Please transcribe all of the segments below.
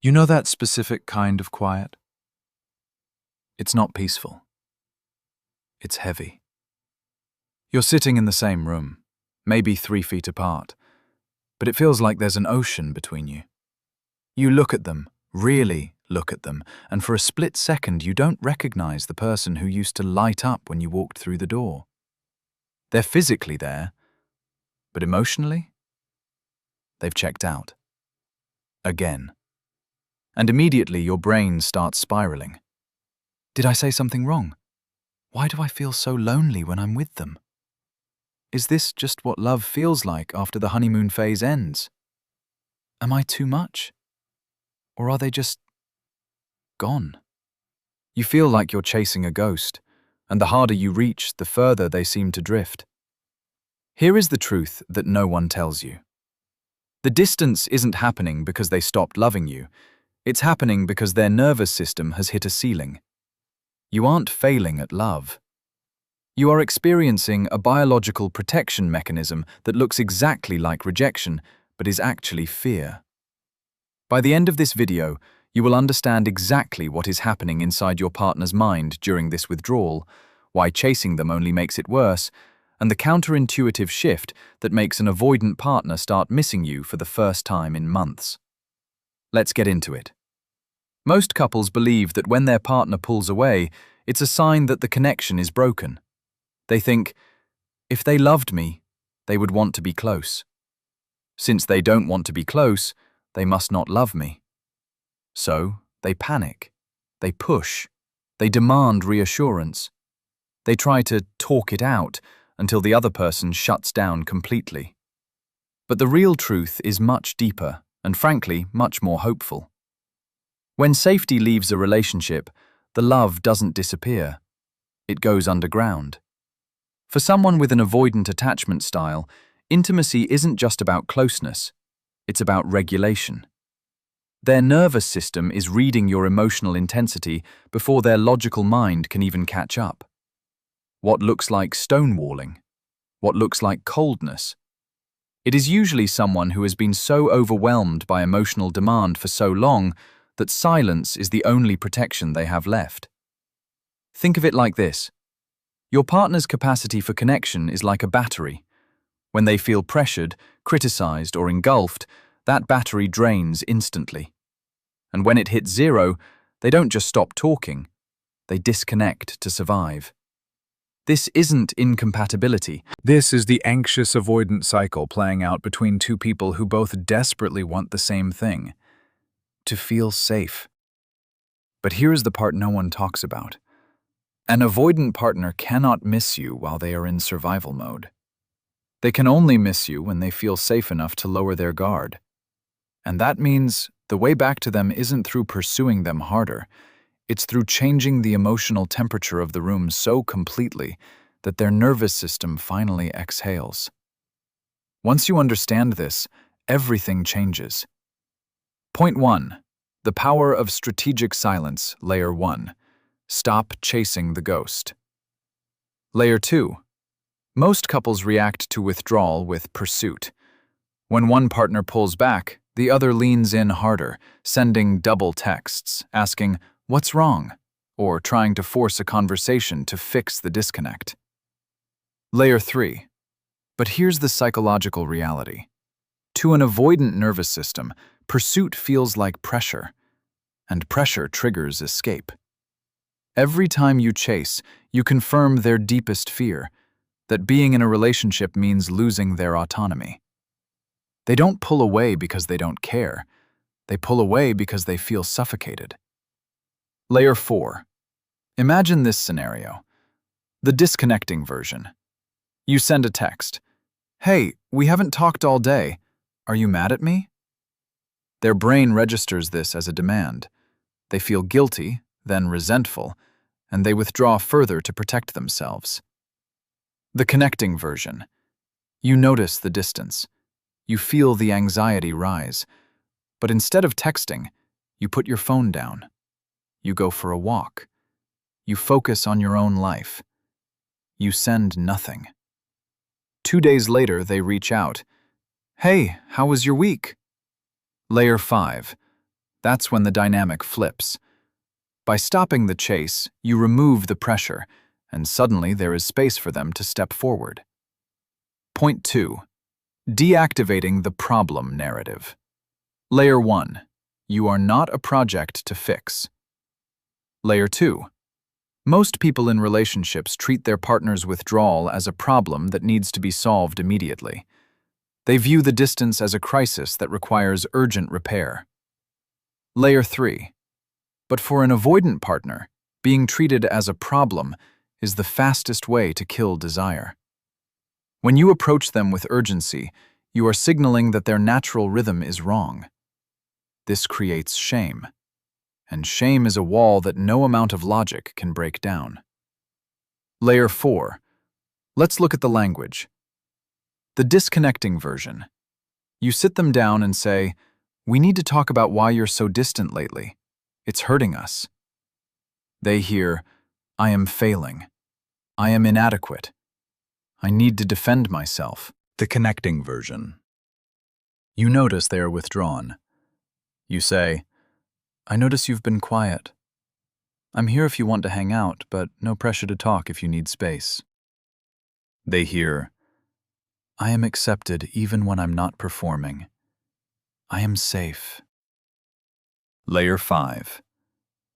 You know that specific kind of quiet? It's not peaceful. It's heavy. You're sitting in the same room, maybe 3 feet apart, but it feels like there's an ocean between you. You look at them, really look at them, and for a split second you don't recognize the person who used to light up when you walked through the door. They're physically there, but emotionally, they've checked out. Again. And immediately your brain starts spiraling. Did I say something wrong? Why do I feel so lonely when I'm with them? Is this just what love feels like after the honeymoon phase ends? Am I too much? Or are they just gone? You feel like you're chasing a ghost, and the harder you reach, the further they seem to drift. Here is the truth that no one tells you. The distance isn't happening because they stopped loving you. It's happening because their nervous system has hit a ceiling. You aren't failing at love. You are experiencing a biological protection mechanism that looks exactly like rejection, but is actually fear. By the end of this video, you will understand exactly what is happening inside your partner's mind during this withdrawal, why chasing them only makes it worse, and the counterintuitive shift that makes an avoidant partner start missing you for the first time in months. Let's get into it. Most couples believe that when their partner pulls away, it's a sign that the connection is broken. They think, if they loved me, they would want to be close. Since they don't want to be close, they must not love me. So, they panic. They push. They demand reassurance. They try to talk it out until the other person shuts down completely. But the real truth is much deeper and, frankly, much more hopeful. When safety leaves a relationship, the love doesn't disappear. It goes underground. For someone with an avoidant attachment style, intimacy isn't just about closeness. It's about regulation. Their nervous system is reading your emotional intensity before their logical mind can even catch up. What looks like stonewalling? What looks like coldness? It is usually someone who has been so overwhelmed by emotional demand for so long that silence is the only protection they have left. Think of it like this. Your partner's capacity for connection is like a battery. When they feel pressured, criticized, or engulfed, that battery drains instantly. And when it hits zero, they don't just stop talking, they disconnect to survive. This isn't incompatibility. This is the anxious avoidant cycle playing out between two people who both desperately want the same thing: to feel safe. But here's the part no one talks about. An avoidant partner cannot miss you while they are in survival mode. They can only miss you when they feel safe enough to lower their guard. And that means the way back to them isn't through pursuing them harder. It's through changing the emotional temperature of the room so completely that their nervous system finally exhales. Once you understand this, everything changes. Point 1. The power of strategic silence, Layer 1. Stop chasing the ghost. Layer 2. Most couples react to withdrawal with pursuit. When one partner pulls back, the other leans in harder, sending double texts, asking, "What's wrong?" or trying to force a conversation to fix the disconnect. Layer 3. But here's the psychological reality. To an avoidant nervous system, pursuit feels like pressure, and pressure triggers escape. Every time you chase, you confirm their deepest fear, that being in a relationship means losing their autonomy. They don't pull away because they don't care. They pull away because they feel suffocated. Layer 4. Imagine this scenario. The disconnecting version. You send a text. "Hey, we haven't talked all day. Are you mad at me?" Their brain registers this as a demand. They feel guilty, then resentful, and they withdraw further to protect themselves. The connecting version. You notice the distance. You feel the anxiety rise. But instead of texting, you put your phone down. You go for a walk. You focus on your own life. You send nothing. 2 days later, they reach out. "Hey, how was your week?" Layer 5. That's when the dynamic flips. By stopping the chase, you remove the pressure, and suddenly there is space for them to step forward. Point 2. Deactivating the problem narrative. Layer 1. You are not a project to fix. Layer 2. Most people in relationships treat their partner's withdrawal as a problem that needs to be solved immediately. They view the distance as a crisis that requires urgent repair. Layer 3. But for an avoidant partner, being treated as a problem is the fastest way to kill desire. When you approach them with urgency, you are signaling that their natural rhythm is wrong. This creates shame, and shame is a wall that no amount of logic can break down. Layer 4. Let's look at the language. The disconnecting version. You sit them down and say, "We need to talk about why you're so distant lately. It's hurting us." They hear, "I am failing. I am inadequate. I need to defend myself." The connecting version. You notice they are withdrawn. You say, "I notice you've been quiet. I'm here if you want to hang out, but no pressure to talk if you need space." They hear, "I am accepted even when I'm not performing. I am safe." Layer 5.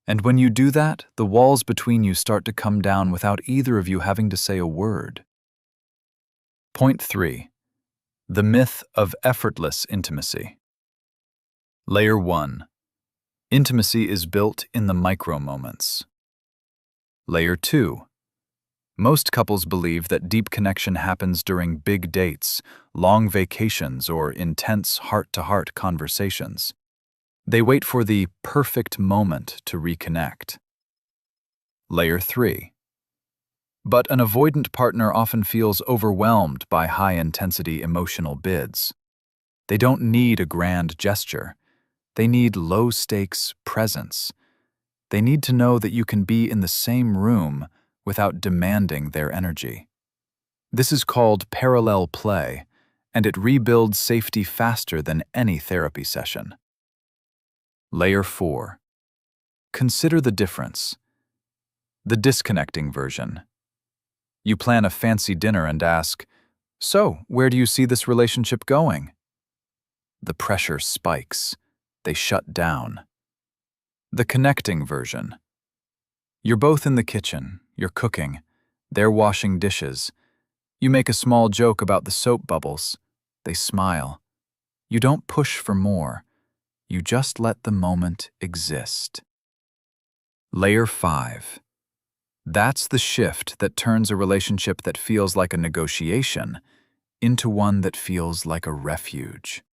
And when you do that, the walls between you start to come down without either of you having to say a word. Point 3. The myth of effortless intimacy. Layer 1. Intimacy is built in the micro moments. Layer 2. Most couples believe that deep connection happens during big dates, long vacations, or intense heart-to-heart conversations. They wait for the perfect moment to reconnect. Layer 3. But an avoidant partner often feels overwhelmed by high-intensity emotional bids. They don't need a grand gesture. They need low-stakes presence. They need to know that you can be in the same room without demanding their energy. This is called parallel play, and it rebuilds safety faster than any therapy session. Layer 4. Consider the difference. The disconnecting version. You plan a fancy dinner and ask, "So, where do you see this relationship going?" The pressure spikes. They shut down. The connecting version. You're both in the kitchen, you're cooking, they're washing dishes. You make a small joke about the soap bubbles. They smile. You don't push for more. You just let the moment exist. Layer 5. That's the shift that turns a relationship that feels like a negotiation into one that feels like a refuge.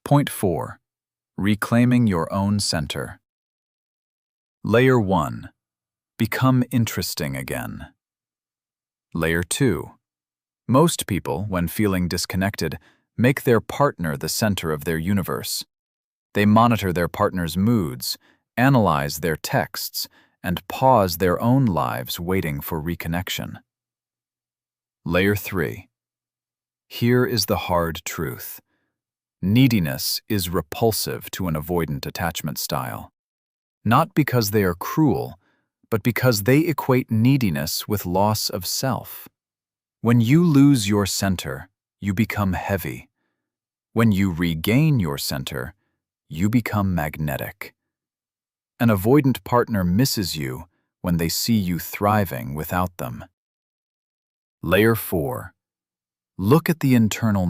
Point 4. Reclaiming your own center. Layer 1. Become interesting again. Layer 2. Most people, when feeling disconnected, make their partner the center of their universe. They monitor their partner's moods, analyze their texts, and pause their own lives waiting for reconnection. Layer 3. Here is the hard truth. Neediness is repulsive to an avoidant attachment style. Not because they are cruel, but because they equate neediness with loss of self. When you lose your center, you become heavy. When you regain your center, you become magnetic. An avoidant partner misses you when they see you thriving without them. Layer 4. Look at the internal